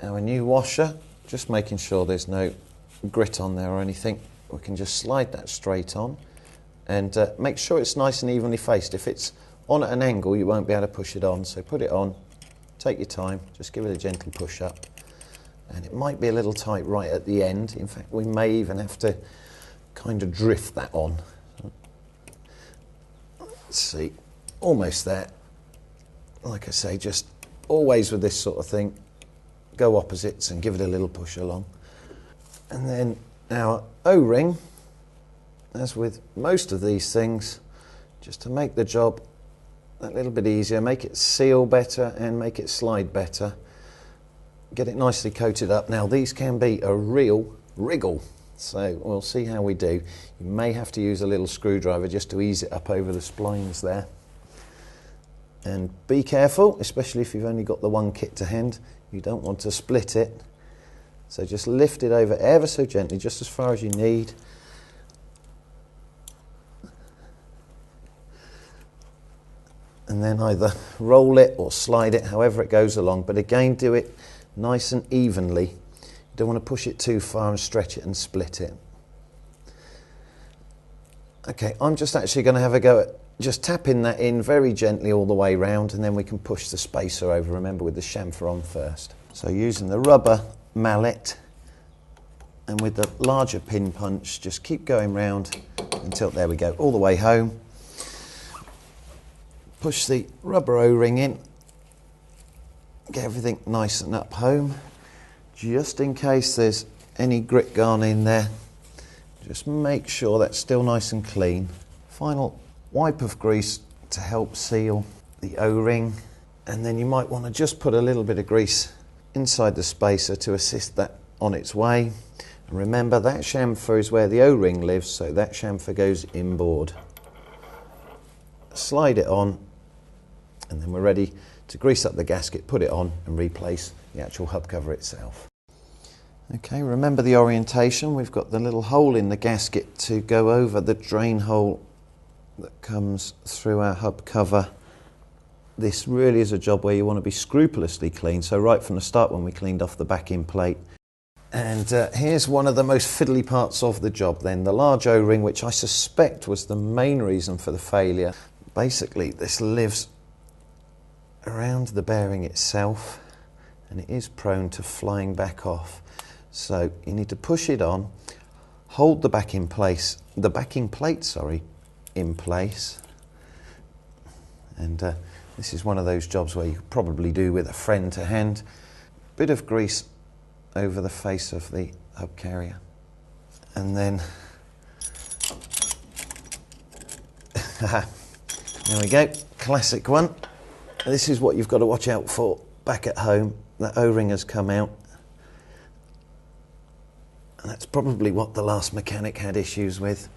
Our new washer, just making sure there's no grit on there or anything. We can just slide that straight on and make sure it's nice and evenly faced. If it's on at an angle, you won't be able to push it on. So put it on, take your time, just give it a gentle push up. And it might be a little tight right at the end. In fact, we may even have to kind of drift that on. Let's see, almost there. Like I say, just always with this sort of thing, go opposites and give it a little push along. And then our O-ring, as with most of these things, just to make the job a little bit easier, make it seal better and make it slide better, get it nicely coated up. Now these can be a real wriggle, so we'll see how we do. You may have to use a little screwdriver just to ease it up over the splines there. And be careful, especially if you've only got the one kit to hand. You don't want to split it. So just lift it over ever so gently, just as far as you need. And then either roll it or slide it, however it goes along. But again, do it nice and evenly. You don't want to push it too far and stretch it and split it. Okay, I'm just actually going to have a go at just tapping that in very gently all the way round, and then we can push the spacer over, remember, with the chamfer on first. So using the rubber mallet and with the larger pin punch, just keep going round until, there we go, all the way home. Push the rubber O-ring in, get everything nice and up home. Just in case there's any grit gone in there, just make sure that's still nice and clean. Final wipe of grease to help seal the O-ring, and then you might want to just put a little bit of grease inside the spacer to assist that on its way. And remember, that chamfer is where the O-ring lives, so that chamfer goes inboard. Slide it on, and then we're ready to grease up the gasket, put it on and replace the actual hub cover itself. Okay, remember the orientation. We've got the little hole in the gasket to go over the drain hole that comes through our hub cover. This really is a job where you want to be scrupulously clean, so right from the start when we cleaned off the backing plate. And here's one of the most fiddly parts of the job then, the large O-ring, which I suspect was the main reason for the failure. Basically, this lives around the bearing itself and it is prone to flying back off. So you need to push it on, hold the backing plate, in place, and this is one of those jobs where you could probably do with a friend to hand. Bit of grease over the face of the hub carrier, and then there we go, classic one. This is what you've got to watch out for back at home. That O-ring has come out, and that's probably what the last mechanic had issues with.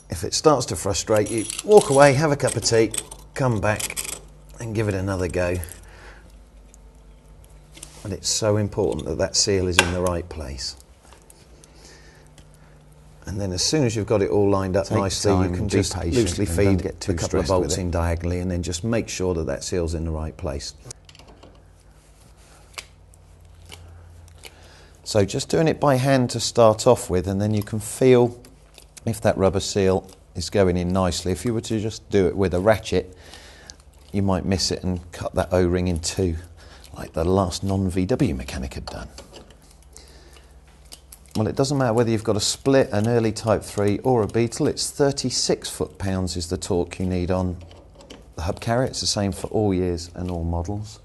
If it starts to frustrate you, walk away, have a cup of tea, come back and give it another go. And it's so important that that seal is in the right place. And then as soon as you've got it all lined up nicely, you can just loosely feed a couple of bolts in diagonally and then just make sure that that seal's in the right place. So just doing it by hand to start off with, and then you can feel if that rubber seal is going in nicely. If you were to just do it with a ratchet, you might miss it and cut that O-ring in two, like the last non-VW mechanic had done. Well, it doesn't matter whether you've got a split, an early Type 3 or a Beetle, it's 36 foot-pounds is the torque you need on the hub carrier. It's the same for all years and all models.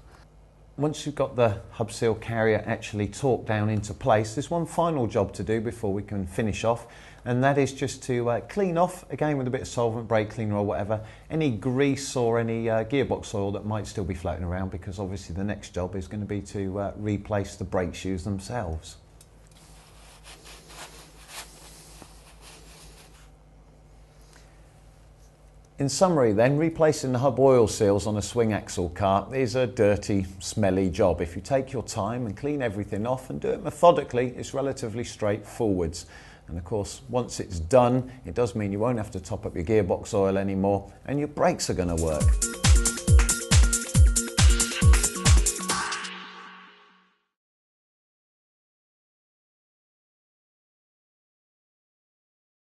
Once you've got the hub seal carrier actually torqued down into place, there's one final job to do before we can finish off, and that is just to clean off, again with a bit of solvent, brake cleaner or whatever, any grease or any gearbox oil that might still be floating around, because obviously the next job is going to be to replace the brake shoes themselves. In summary then, replacing the hub oil seals on a swing axle car is a dirty, smelly job. If you take your time and clean everything off and do it methodically, it's relatively straightforward. And of course, once it's done, it does mean you won't have to top up your gearbox oil anymore and your brakes are going to work.